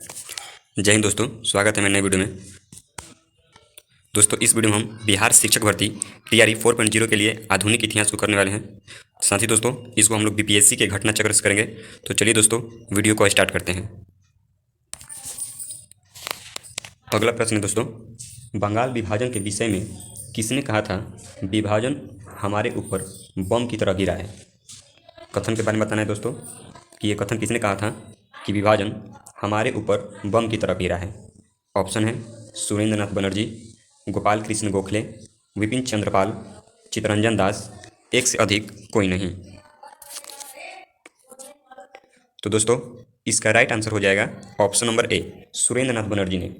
जय हिंद दोस्तों, स्वागत है मेरे नए वीडियो में। दोस्तों, इस वीडियो में हम बिहार शिक्षक भर्ती टीआरई 4.0 के लिए आधुनिक इतिहास को करने वाले हैं। साथ ही दोस्तों, इसको हम लोग बीपीएससी के घटना चक्र से करेंगे। तो चलिए दोस्तों, वीडियो को स्टार्ट करते हैं। अगला प्रश्न है दोस्तों, बंगाल विभाजन के विषय में किसने कहा था विभाजन हमारे ऊपर बम की तरह गिरा है? कथन के बारे में बताना है दोस्तों कि ये कथन किसने कहा था कि विभाजन हमारे ऊपर बम की तरह गिरा है। ऑप्शन है सुरेंद्र नाथ बनर्जी, गोपाल कृष्ण गोखले, विपिन चंद्रपाल, चित्तरंजन दास, एक से अधिक कोई नहीं। तो दोस्तों, इसका राइट आंसर हो जाएगा ऑप्शन नंबर ए, सुरेंद्र नाथ बनर्जी ने।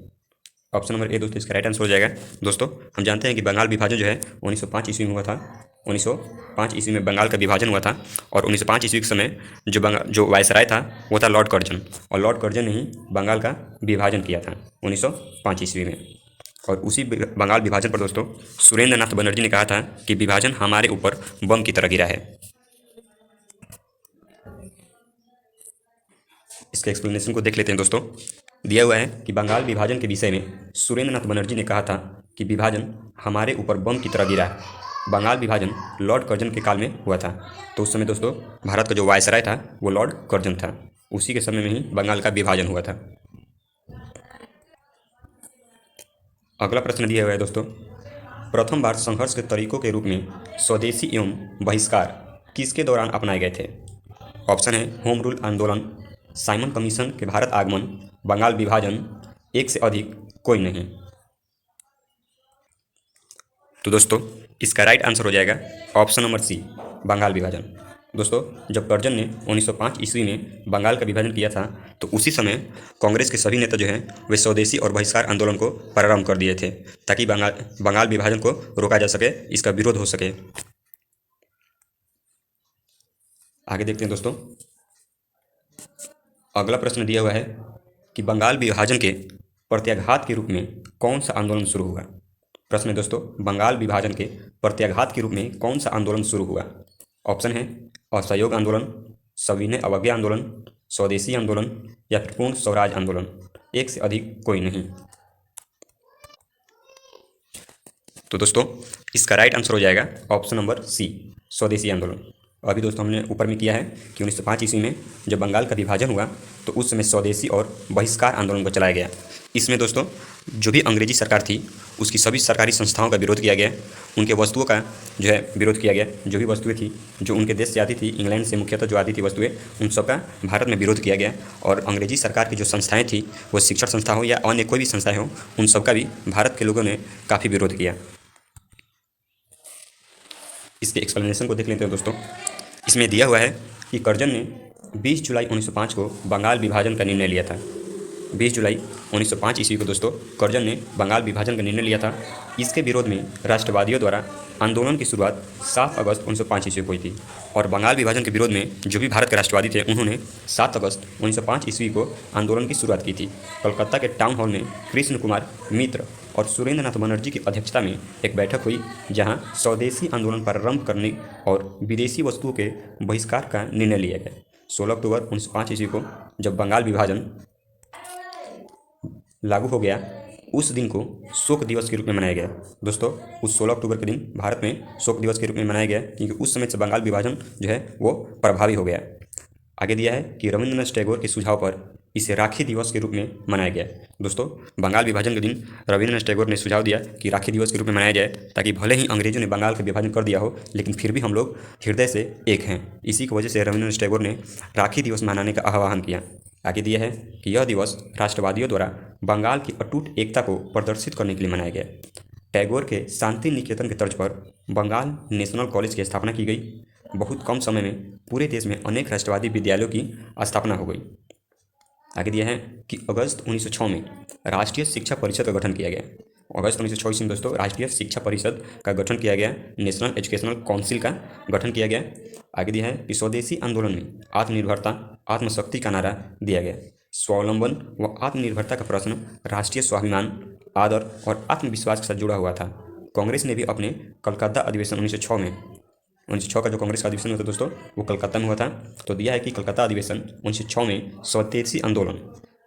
ऑप्शन नंबर ए दोस्तों इसका राइट आंसर हो जाएगा। दोस्तों, हम जानते हैं कि बंगाल विभाजन जो है 1905 ईस्वी में हुआ था। 1905 ईस्वी में बंगाल का विभाजन हुआ था और 1905 ईस्वी के समय जो वायसराय था वो था लॉर्ड कर्जन, और लॉर्ड कर्जन ने ही बंगाल का विभाजन किया था 1905 ईस्वी में। और उसी बंगाल विभाजन पर दोस्तों सुरेंद्र नाथ बनर्जी ने कहा था कि विभाजन हमारे ऊपर बम की तरह गिरा है। इसके एक्सप्लेनेशन को देख लेते हैं दोस्तों। दिया हुआ है कि बंगाल विभाजन के विषय में सुरेंद्र नाथ बनर्जी ने कहा था कि विभाजन हमारे ऊपर बम की तरह गिरा है। बंगाल विभाजन लॉर्ड कर्जन के काल में हुआ था। तो उस समय दोस्तों भारत का जो वायसराय था वो लॉर्ड कर्जन था। उसी के समय में ही बंगाल का विभाजन हुआ था। अगला प्रश्न दिया हुआ है दोस्तों, प्रथम बार संघर्ष के तरीकों के रूप में स्वदेशी एवं बहिष्कार किसके दौरान अपनाए गए थे? ऑप्शन है होम रूल आंदोलन, साइमन कमीशन के भारत आगमन, बंगाल विभाजन, एक से अधिक कोई नहीं। तो दोस्तों, इसका राइट आंसर हो जाएगा ऑप्शन नंबर सी, बंगाल विभाजन। दोस्तों, जब कर्जन ने 1905 ईस्वी में बंगाल का विभाजन किया था तो उसी समय कांग्रेस के सभी नेता जो हैं वे स्वदेशी और बहिष्कार आंदोलन को प्रारंभ कर दिए थे ताकि बंगाल विभाजन को रोका जा सके, इसका विरोध हो सके। आगे देखते हैं दोस्तों। अगला प्रश्न दिया हुआ है कि बंगाल विभाजन के प्रत्याघात के रूप में कौन सा आंदोलन शुरू हुआ? प्रश्न है दोस्तों, बंगाल विभाजन के प्रत्याघात के रूप में कौन सा आंदोलन शुरू हुआ? ऑप्शन है असहयोग आंदोलन, सविनय अवज्ञा आंदोलन, स्वदेशी आंदोलन या फिर पूर्ण स्वराज आंदोलन, एक से अधिक कोई नहीं। तो दोस्तों, इसका राइट आंसर हो जाएगा ऑप्शन नंबर सी, स्वदेशी आंदोलन। अभी दोस्तों हमने ऊपर में किया है कि 1905 ईस्वी में जब बंगाल का विभाजन हुआ तो उस समय स्वदेशी और बहिष्कार आंदोलन को चलाया गया। इसमें दोस्तों जो भी अंग्रेजी सरकार थी उसकी सभी सरकारी संस्थाओं का विरोध किया गया, उनके वस्तुओं का जो है विरोध किया गया। जो भी वस्तुएं थी जो उनके देश से आती थी, इंग्लैंड से मुख्यतः जो आती थी वस्तुएं, उन सबका भारत में विरोध किया गया। और अंग्रेजी सरकार की जो संस्थाएँ थी, वो शिक्षण संस्था हो या अन्य कोई भी संस्थाएँ हो, उन सबका भी भारत के लोगों ने काफ़ी विरोध किया। इसके एक्सप्लेनेशन को देख लेते हैं दोस्तों। इसमें दिया हुआ है कि कर्जन ने 20 जुलाई 1905 को बंगाल विभाजन का निर्णय लिया था। 20 जुलाई 1905 ईस्वी को दोस्तों कर्जन ने बंगाल विभाजन का निर्णय लिया था। इसके विरोध में राष्ट्रवादियों द्वारा आंदोलन की शुरुआत 7 अगस्त 1905 ईस्वी को हुई थी। और बंगाल विभाजन के विरोध में जो भी भारत के राष्ट्रवादी थे उन्होंने 7 अगस्त 1905 ईस्वी को आंदोलन की शुरुआत की थी। कोलकाता के टाउन हॉल में कृष्ण कुमार मित्र और सुरेंद्र नाथ बनर्जी की अध्यक्षता में एक बैठक हुई जहां स्वदेशी आंदोलन प्रारंभ करने और विदेशी वस्तुओं के बहिष्कार का निर्णय लिया गया। 16 अक्टूबर 1905 ईस्वी को जब बंगाल विभाजन लागू हो गया, उस दिन को शोक दिवस के रूप में मनाया गया। दोस्तों, उस 16 अक्टूबर के दिन भारत में शोक दिवस के रूप में मनाया गया क्योंकि उस समय से बंगाल विभाजन जो है वो प्रभावी हो गया। आगे दिया है कि रविंद्रनाथ टैगोर के सुझाव पर इसे राखी दिवस के रूप में मनाया गया। दोस्तों, बंगाल विभाजन के दिन रविंद्रनाथ टैगोर ने सुझाव दिया कि राखी दिवस के रूप में मनाया जाए ताकि भले ही अंग्रेजों ने बंगाल का विभाजन कर दिया हो लेकिन फिर भी हम लोग हृदय से एक हैं। इसी की वजह से रविंद्रनाथ टैगोर ने राखी दिवस मनाने का आह्वान किया। आगे दिया है कि यह दिवस राष्ट्रवादियों द्वारा बंगाल की अटूट एकता को प्रदर्शित करने के लिए मनाया गया। टैगोर के शांति निकेतन के तर्ज पर बंगाल नेशनल कॉलेज की स्थापना की गई। बहुत कम समय में पूरे देश में अनेक राष्ट्रवादी विद्यालयों की स्थापना हो गई। आगे दिया है कि अगस्त 1906 में राष्ट्रीय शिक्षा परिषद का गठन किया गया। अगस्त 1906 में दोस्तों राष्ट्रीय शिक्षा परिषद का गठन किया गया, नेशनल एजुकेशनल काउंसिल का गठन किया गया। आगे दिया है कि स्वदेशी आंदोलन में आत्मनिर्भरता आत्मशक्ति का नारा दिया गया। स्वावलंबन व आत्मनिर्भरता का प्रश्न राष्ट्रीय स्वाभिमान, आदर और आत्मविश्वास के साथ जुड़ा हुआ था। कांग्रेस ने भी अपने कलकत्ता अधिवेशन 1906 में 1906 का जो कांग्रेस का अधिवेशन हुआ था दोस्तों वो कलकत्ता में हुआ था। तो दिया है कि कलकत्ता अधिवेशन 1906 में स्वदेशी आंदोलन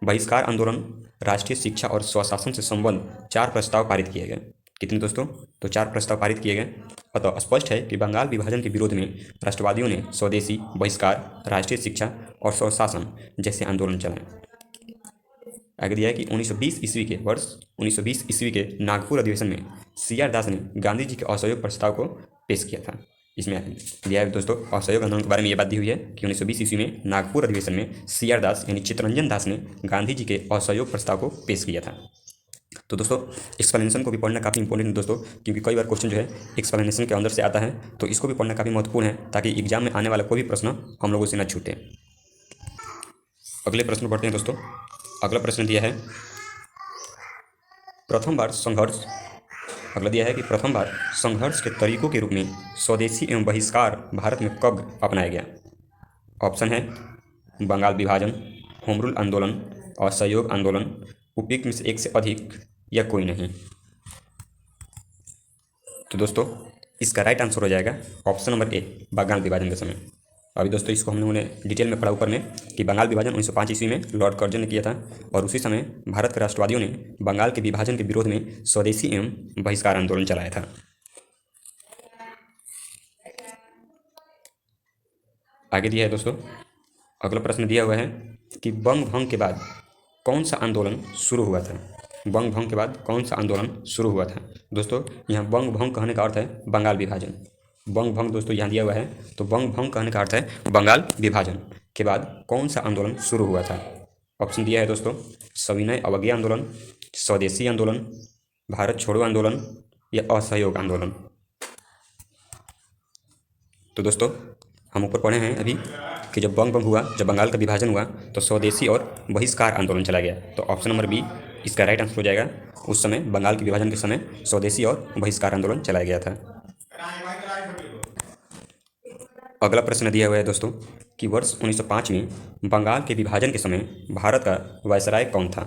बहिष्कार आंदोलन, राष्ट्रीय शिक्षा और स्वशासन से संबंध 4 प्रस्ताव पारित किए गए। कितने दोस्तों? तो 4 प्रस्ताव पारित किए गए। अतः स्पष्ट है कि बंगाल विभाजन के विरोध में राष्ट्रवादियों ने स्वदेशी, बहिष्कार, राष्ट्रीय शिक्षा और स्वशासन जैसे आंदोलन चलाए। आगे दिया है कि 1920 ईस्वी के नागपुर अधिवेशन में CR दास ने गांधी जी के असहयोग प्रस्ताव को पेश किया था। इसमें दिया है दोस्तों असहयोग आंदोलन के बारे में ये बात दी हुई है कि 1920 ईस्वी में नागपुर अधिवेशन में CR दास यानी चित्तरंजन दास ने गांधी जी के असहयोग प्रस्ताव को पेश किया था। तो दोस्तों एक्सप्लेनेशन को भी पढ़ना काफ़ी इंपॉर्टेंट है दोस्तों, क्योंकि कई बार क्वेश्चन जो है एक्सप्लेनेशन के अंदर से आता है, तो इसको भी पढ़ना काफ़ी महत्वपूर्ण है ताकि एग्जाम में आने वाला कोई भी प्रश्न हम लोगों से न छूटे। अगले प्रश्न पढ़ते हैं दोस्तों। अगला प्रश्न दिया है प्रथम बार संघर्ष। अगला दिया है कि प्रथम बार संघर्ष के तरीकों के रूप में स्वदेशी एवं बहिष्कार भारत में कब अपनाया गया। ऑप्शन है बंगाल विभाजन, होम रूल आंदोलन, असहयोग आंदोलन, उपयुक्त में से एक से अधिक या कोई नहीं। तो दोस्तों इसका राइट आंसर हो जाएगा ऑप्शन नंबर ए, बंगाल विभाजन के समय। अभी दोस्तों इसको हम लोगों ने डिटेल में पढ़ा ऊपर में कि बंगाल विभाजन 1905 ईस्वी में लॉर्ड कर्जन ने किया था, और उसी समय भारत के राष्ट्रवादियों ने बंगाल के विभाजन के विरोध में स्वदेशी एवं बहिष्कार आंदोलन चलाया था। आगे दिया है दोस्तों, अगला प्रश्न दिया हुआ है कि बंग भंग के बाद कौन सा आंदोलन शुरू हुआ था। बंग भंग के बाद कौन सा आंदोलन शुरू हुआ था। दोस्तों यहाँ बंग भंग कहने का अर्थ है बंगाल विभाजन। बंग भंग दोस्तों यहाँ दिया हुआ है, तो बंग भंग कहने का अर्थ है बंगाल विभाजन के बाद कौन सा आंदोलन शुरू हुआ था। ऑप्शन दिया है दोस्तों सविनय अवज्ञा आंदोलन, स्वदेशी आंदोलन, भारत छोड़ो आंदोलन या असहयोग आंदोलन। तो दोस्तों हम ऊपर पढ़े हैं अभी कि जब बंग भंग हुआ, जब बंगाल का विभाजन हुआ, तो स्वदेशी और बहिष्कार आंदोलन चला गया। तो ऑप्शन नंबर बी इसका राइट आंसर हो जाएगा। उस समय बंगाल के विभाजन के समय स्वदेशी और बहिष्कार आंदोलन चलाया गया था। अगला प्रश्न दिया हुआ है दोस्तों कि वर्ष 1905 में बंगाल के विभाजन के समय भारत का वायसराय कौन था।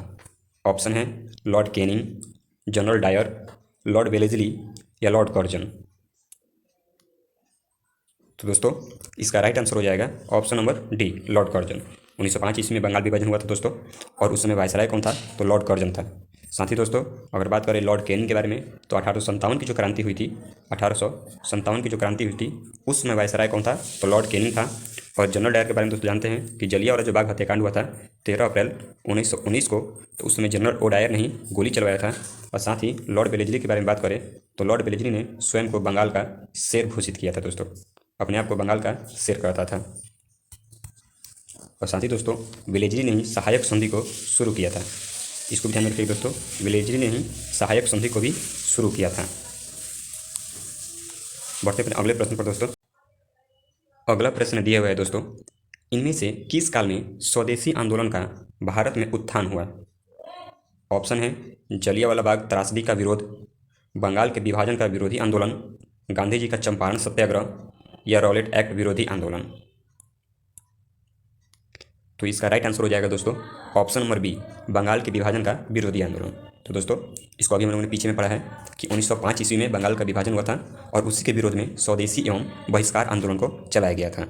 ऑप्शन है Lord Canning, General Dyer, Lord Wellesley या लॉर्ड कर्जन। तो दोस्तों इसका राइट आंसर हो जाएगा option number D, Lord Curzon. 1905 ईस्वी में बंगाल विभाजन हुआ था दोस्तों, और उस समय वायसराय कौन था, तो लॉर्ड कर्जन था। साथ ही दोस्तों अगर बात करें लॉर्ड कैनिंग के बारे में, तो 1857 की जो क्रांति हुई थी, 1857 की जो क्रांति हुई थी, उस समय वायसराय कौन था, तो लॉर्ड कैनिंग था। और जनरल डायर के बारे में दोस्तों जानते हैं कि जलियांवाला जो बाग हत्याकांड हुआ था 13 अप्रैल 1919 को, तो उस समय जनरल ओ डायर ने ही गोली चलवाया था। और साथ ही लॉर्ड वेलेस्ली के बारे में बात करें तो लॉर्ड वेलेस्ली ने स्वयं को बंगाल का शेर घोषित किया था दोस्तों, अपने आप को बंगाल का शेर कहता था। और साथ ही दोस्तों वेलेस्ली ने ही सहायक संधि को शुरू किया था। इसको भी ध्यान में रखिए दोस्तों, वेलेस्ली ने ही सहायक संधि को भी शुरू किया था। बढ़ते अपने अगले प्रश्न पर दोस्तों। अगला प्रश्न दिया हुआ है दोस्तों, इनमें से किस काल में स्वदेशी आंदोलन का भारत में उत्थान हुआ। ऑप्शन है जलियांवाला बाग त्रासदी का विरोध, बंगाल के विभाजन का विरोधी आंदोलन, गांधी जी का चंपारण सत्याग्रह या रॉलेट एक्ट विरोधी आंदोलन। तो इसका राइट आंसर हो जाएगा दोस्तों ऑप्शन नंबर बी, बंगाल के विभाजन का विरोधी आंदोलन। तो दोस्तों इसको अभी हम लोगों ने पीछे में पढ़ा है कि 1905 ईस्वी में बंगाल का विभाजन हुआ था, और उसी के विरोध में स्वदेशी एवं बहिष्कार आंदोलन को चलाया गया था।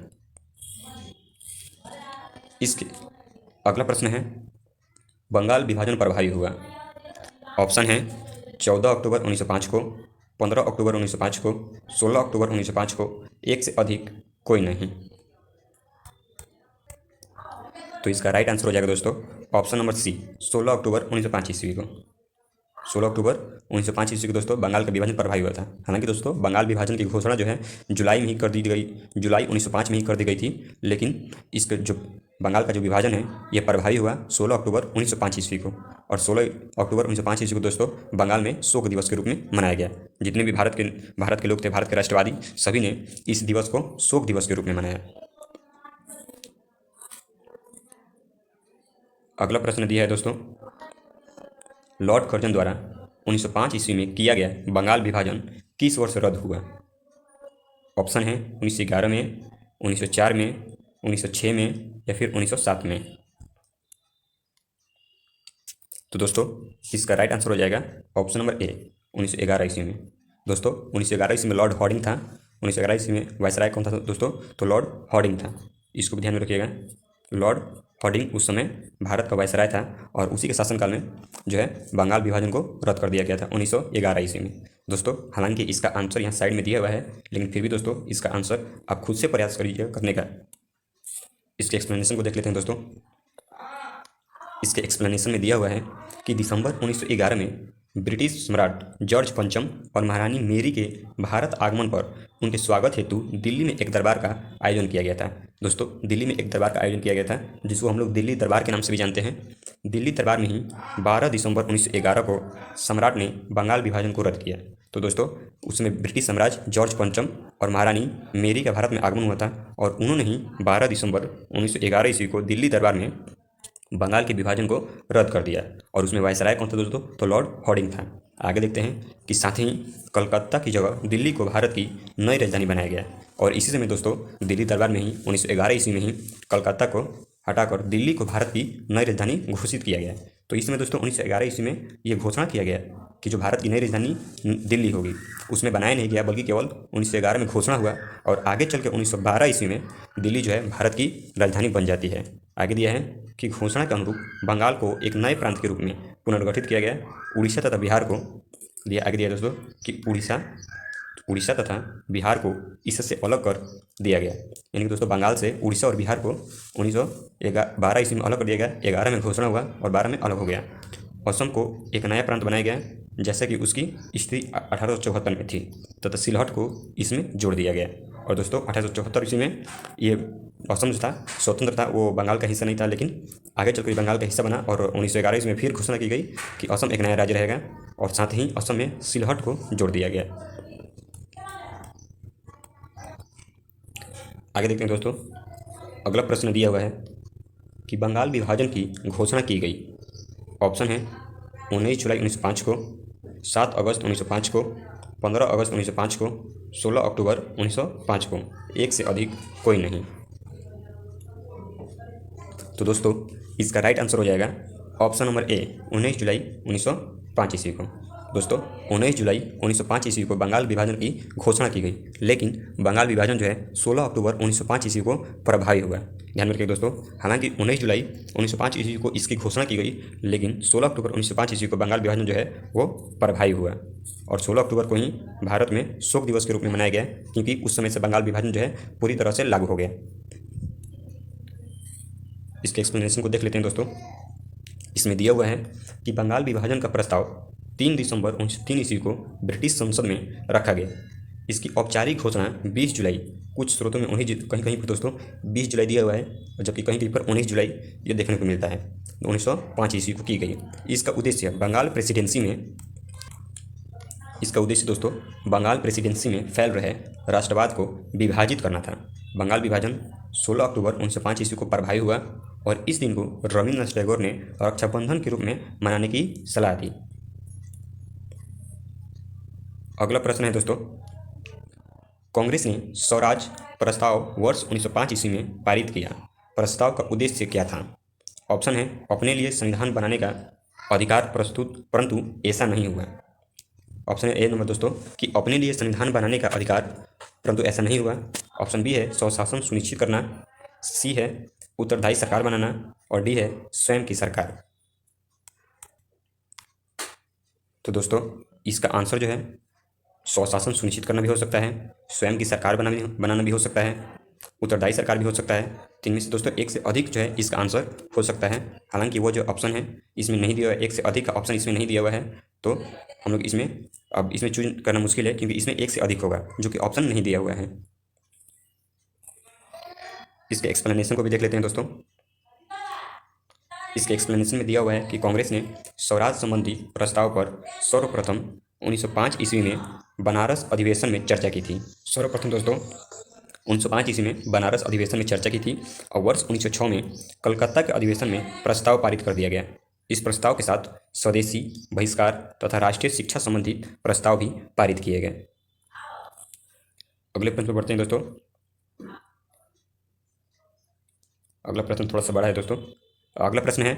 इसके अगला प्रश्न है बंगाल विभाजन प्रभावी हुआ। ऑप्शन है 14 अक्टूबर 1905 को, 15 अक्टूबर 1905 को, 16 अक्टूबर 1905 को, एक से अधिक कोई नहीं। तो इसका राइट आंसर हो जाएगा दोस्तों ऑप्शन नंबर सी, 16 अक्टूबर 1905 ईस्वी को। 16 अक्टूबर 1905 ईस्वी को दोस्तों बंगाल का विभाजन प्रभावी हुआ था। हालांकि दोस्तों बंगाल विभाजन की घोषणा जो है जुलाई में ही कर दी गई, जुलाई 1905 में ही कर दी गई थी, लेकिन इसका जो बंगाल का जो विभाजन है ये प्रभावी हुआ 16 अक्टूबर 1905 ईस्वी को। और 16 अक्टूबर 1905 ईस्वी को दोस्तों बंगाल में शोक दिवस के रूप में मनाया गया। जितने भी भारत के लोग थे, भारत के राष्ट्रवादी, सभी ने इस दिवस को शोक दिवस के रूप में मनाया। अगला प्रश्न दिया है दोस्तों, लॉर्ड कर्जन द्वारा 1905 ईस्वी में किया गया बंगाल विभाजन किस वर्ष रद्द हुआ। ऑप्शन है 1911 में, 1904 में, 1906 में या फिर 1907 में। तो दोस्तों इसका राइट आंसर हो जाएगा ऑप्शन नंबर ए, 1911 ईस्वी में। दोस्तों 1911 ईस्वी में लॉर्ड हॉर्डिंग था। 1911 ईस्वी में वायसराय कौन था दोस्तों, तो लॉर्ड हॉर्डिंग था। इसको भी ध्यान में रखिएगा, लॉर्ड हॉर्डिंग उस समय भारत का वायसराय था और उसी के शासनकाल में जो है बंगाल विभाजन को रद्द कर दिया गया था 1911 ईस्वी में। दोस्तों हालांकि इसका आंसर यहाँ साइड में दिया हुआ है, लेकिन फिर भी दोस्तों इसका आंसर आप खुद से प्रयास करिए करने का। इसके एक्सप्लेनेशन को देख लेते हैं दोस्तों। इसके एक्सप्लेनेशन में दिया हुआ है कि दिसंबर 1911 में ब्रिटिश सम्राट जॉर्ज पंचम और महारानी मेरी के भारत आगमन पर उनके स्वागत हेतु दिल्ली में एक दरबार का आयोजन किया गया था। दोस्तों दिल्ली में एक दरबार का आयोजन किया गया था जिसको हम लोग दिल्ली दरबार के नाम से भी जानते हैं। दिल्ली दरबार में ही 12 दिसंबर 1911 को सम्राट ने बंगाल विभाजन को रद्द किया। तो दोस्तों उसमें ब्रिटिश साम्राज्य जॉर्ज पंचम और महारानी मेरी का भारत में आगमन हुआ था और उन्होंने ही 12 दिसंबर 1911 ईस्वी को दिल्ली दरबार में बंगाल के विभाजन को रद्द कर दिया और उसमें वायसराय कौन था दोस्तों? तो लॉर्ड हॉर्डिंग था। आगे देखते हैं कि साथ ही कलकत्ता की जगह दिल्ली को भारत की नई राजधानी बनाया गया और इसी समय दोस्तों दिल्ली दरबार में ही 1911 ईस्वी में ही कलकत्ता को हटाकर दिल्ली को भारत की नई राजधानी घोषित किया गया। तो इसमें दोस्तों 1911 ईस्वी में ये घोषणा किया गया कि जो भारत की नई राजधानी दिल्ली होगी, उसमें बनाया नहीं गया बल्कि केवल 1911 में घोषणा हुआ और आगे चल के 1912 ईस्वी में दिल्ली जो है भारत की राजधानी बन जाती है। आगे दिया है कि घोषणा के अनुरूप बंगाल को एक नए प्रांत के रूप में पुनर्गठित किया गया। उड़ीसा तथा बिहार को दिया। आगे दिया दोस्तों कि उड़ीसा तथा बिहार को इससे अलग कर दिया गया। यानी कि दोस्तों बंगाल से उड़ीसा और बिहार को 1912 ईस्वी में अलग कर दिया गया। 11 में घोषणा हुआ और 12 में अलग हो गया। असम को एक नया प्रांत बनाया गया जैसे कि उसकी स्थिति 1874 में थी तथा सिलहट को इसमें जोड़ दिया गया। और दोस्तों 1874 ईस्वी में ये असम जो था स्वतंत्र था, वो बंगाल का हिस्सा नहीं था, लेकिन आगे चलकर बंगाल का हिस्सा बना और 1911 ईस्वी में फिर घोषणा की गई कि असम एक नया राज्य रहेगा और साथ ही असम में सिलहट को जोड़ दिया गया। आगे देखते हैं दोस्तों। अगला प्रश्न दिया हुआ है कि बंगाल विभाजन की घोषणा की गई। ऑप्शन है 19 जुलाई 1905 को, 7 अगस्त 1905 को, 15 अगस्त 1905 को, 16 अक्टूबर 1905 को, एक से अधिक कोई नहीं। तो दोस्तों इसका राइट आंसर हो जाएगा ऑप्शन नंबर ए 19 जुलाई 1905 ईस्वी को। दोस्तों 19 जुलाई 1905 ईस्वी को बंगाल विभाजन की घोषणा की गई, लेकिन बंगाल विभाजन जो है 16 अक्टूबर 1905 ईस्वी को प्रभावी हुआ। ध्यान में रखिए दोस्तों, हालांकि 19 जुलाई 1905 ईस्वी को इसकी घोषणा की गई, लेकिन 16 अक्टूबर 1905 ईस्वी को बंगाल विभाजन जो है वो प्रभावी हुआ और 16 अक्टूबर को ही भारत में शोक दिवस के रूप में मनाया गया, क्योंकि उस समय से बंगाल विभाजन जो है पूरी तरह से लागू हो गया। इसके एक्सप्लेनेशन को देख लेते हैं दोस्तों। इसमें दिया हुआ है कि बंगाल विभाजन का प्रस्ताव 3 दिसंबर 1903 ईस्वी को ब्रिटिश संसद में रखा गया। इसकी औपचारिक घोषणा 20 जुलाई, कुछ स्रोतों में कहीं कहीं पर दोस्तों 20 जुलाई दिया हुआ है, जबकि कहीं कहीं पर 19 जुलाई ये देखने को मिलता है, 1905 ईस्वी को की गई। इसका उद्देश्य दोस्तों बंगाल प्रेसिडेंसी में फैल रहे राष्ट्रवाद को विभाजित करना था। बंगाल विभाजन 16 अक्टूबर 1905 ईस्वी को प्रभावी हुआ और इस दिन को रविन्द्रनाथ टैगोर ने रक्षाबंधन के रूप में मनाने की सलाह दी। अगला प्रश्न है दोस्तों, कांग्रेस ने स्वराज प्रस्ताव वर्ष 1905 ईस्वी में पारित किया। प्रस्ताव का उद्देश्य क्या था? ऑप्शन है अपने लिए संविधान बनाने का अधिकार प्रस्तुत, परंतु ऐसा नहीं हुआ। ऑप्शन ए नंबर दोस्तों कि अपने लिए संविधान बनाने का अधिकार परंतु ऐसा नहीं हुआ। ऑप्शन बी है स्वशासन सुनिश्चित करना, सी है उत्तरदायी सरकार बनाना और डी है स्वयं की सरकार। तो दोस्तों इसका आंसर जो है स्वशासन सुनिश्चित करना भी हो सकता है, स्वयं की सरकार बनाना भी हो सकता है, उत्तरदायी सरकार भी हो सकता है। तीन में से दोस्तों एक से अधिक जो है इसका आंसर हो सकता है। हालांकि वो जो ऑप्शन है इसमें नहीं दिया हुआ है, एक से अधिक का ऑप्शन इसमें नहीं दिया हुआ है, तो हम लोग इसमें चूज करना मुश्किल है, क्योंकि इसमें एक से अधिक होगा जो कि ऑप्शन नहीं दिया हुआ है। इसके एक्सप्लेनेशन को भी देख लेते हैं दोस्तों। इसके एक्सप्लेनेशन में दिया हुआ है कि कांग्रेस ने स्वराज संबंधी प्रस्ताव पर सर्वप्रथम 1905 ईस्वी में बनारस अधिवेशन में चर्चा की थी। सर्वप्रथम दोस्तों 1905 ईस्वी में बनारस अधिवेशन में चर्चा की थी और वर्ष 1906 में कलकत्ता के अधिवेशन में प्रस्ताव पारित कर दिया गया। इस प्रस्ताव के साथ स्वदेशी बहिष्कार तथा राष्ट्रीय शिक्षा संबंधित प्रस्ताव भी पारित किए गए। अगले प्रश्न पर बढ़ते हैं दोस्तों। अगला प्रश्न थोड़ा सा बड़ा है दोस्तों। अगला प्रश्न है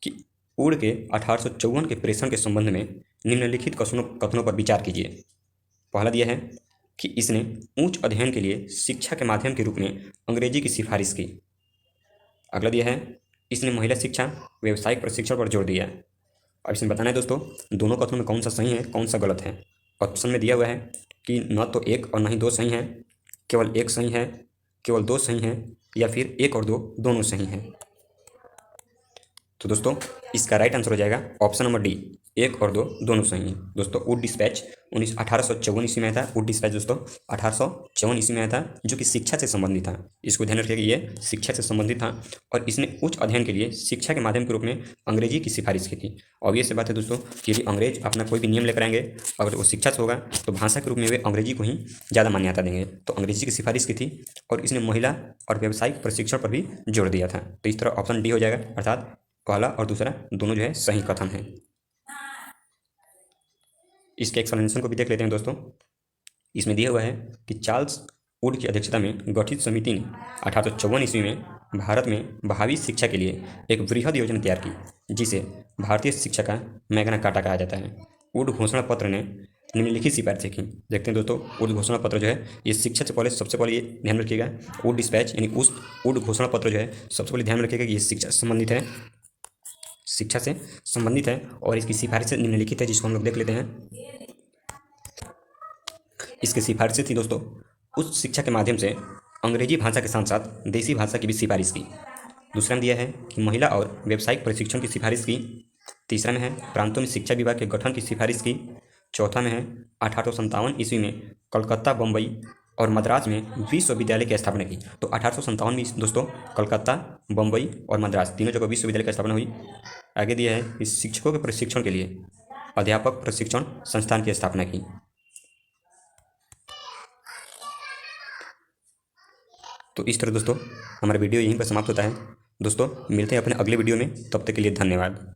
कि उड़ के 1854 के प्रेषण के संबंध में निम्नलिखित कथनों पर विचार कीजिए। पहला दिया है कि इसने उच्च अध्ययन के लिए शिक्षा के माध्यम के रूप में अंग्रेजी की सिफारिश की। अगला दिया है, इसने महिला शिक्षा व्यावसायिक प्रशिक्षण पर जोर दिया। अब इसमें बताना है दोस्तों दोनों कथनों में कौन सा सही है कौन सा गलत है। ऑप्शन में दिया हुआ है कि न तो एक और न ही दो सही है, केवल एक सही है, केवल दो सही है, या फिर एक और दो दोनों सही हैं। तो दोस्तों इसका राइट आंसर हो जाएगा ऑप्शन नंबर डी, एक और दो दोनों सही हैं। दोस्तों वुड डिस्पैच 1854 ईस्वी में आया था। वुड डिस्पैच दोस्तों 1854 ईस्वी में आया था, जो कि शिक्षा से संबंधित था। इसको ध्यान रखिएगा, ये शिक्षा से संबंधित था और इसने उच्च अध्ययन के लिए शिक्षा के माध्यम के रूप में अंग्रेजी की सिफारिश की थी। ऑब्वियस सी बात है दोस्तों कि यदि अंग्रेज अपना कोई भी नियम लेकर आएंगे, अगर वो शिक्षा से होगा तो भाषा के रूप में वे अंग्रेजी को ही ज़्यादा मान्यता देंगे। तो अंग्रेजी की सिफारिश की थी और इसने महिला और व्यावसायिक प्रशिक्षण पर भी जोर दिया था। तो इस तरह ऑप्शन डी हो जाएगा, अर्थात पहला और दूसरा दोनों जो है सही कथन है। इसके एक्सप्लेनेशन को भी देख लेते हैं दोस्तों। इसमें दिया हुआ है कि चार्ल्स वुड की अध्यक्षता में गठित समिति ने 1854 ईस्वी में भारत में भावी शिक्षा के लिए एक वृहद योजना तैयार की, जिसे भारतीय शिक्षा का मैग्ना कार्टा कहा जाता है। वुड घोषणा पत्र ने निम्नलिखित सिफारिशें की। देखते हैं दोस्तों, वुड घोषणा पत्र जो है ये शिक्षा से पहले सबसे पहले ये ध्यान रखिएगा, वुड डिस्पैच यानी उस वुड घोषणा पत्र जो है सबसे पहले ध्यान रखिएगा कि ये शिक्षा से संबंधित है, शिक्षा से संबंधित है और इसकी सिफारिशें निम्नलिखित है, जिसको हम लोग देख लेते हैं। इसकी सिफारिशें थी दोस्तों, उच्च शिक्षा के माध्यम से अंग्रेजी भाषा के साथ साथ देसी भाषा की भी सिफारिश की। दूसरा में दिया है कि महिला और व्यावसायिक प्रशिक्षण की सिफारिश की। तीसरा में है प्रांतों में शिक्षा विभाग के गठन की सिफारिश की। चौथा में है 1857 ईस्वी में कलकत्ता, बम्बई और मद्रास में विश्वविद्यालय की स्थापना की। तो 1857 में दोस्तों कलकत्ता, बम्बई और मद्रास तीनों जगह विश्वविद्यालय की स्थापना हुई। आगे दिया है कि शिक्षकों के प्रशिक्षण के लिए अध्यापक प्रशिक्षण संस्थान की स्थापना की। तो इस तरह दोस्तों हमारा वीडियो यहीं पर समाप्त होता है। दोस्तों मिलते हैं अपने अगले वीडियो में, तब तक के लिए धन्यवाद।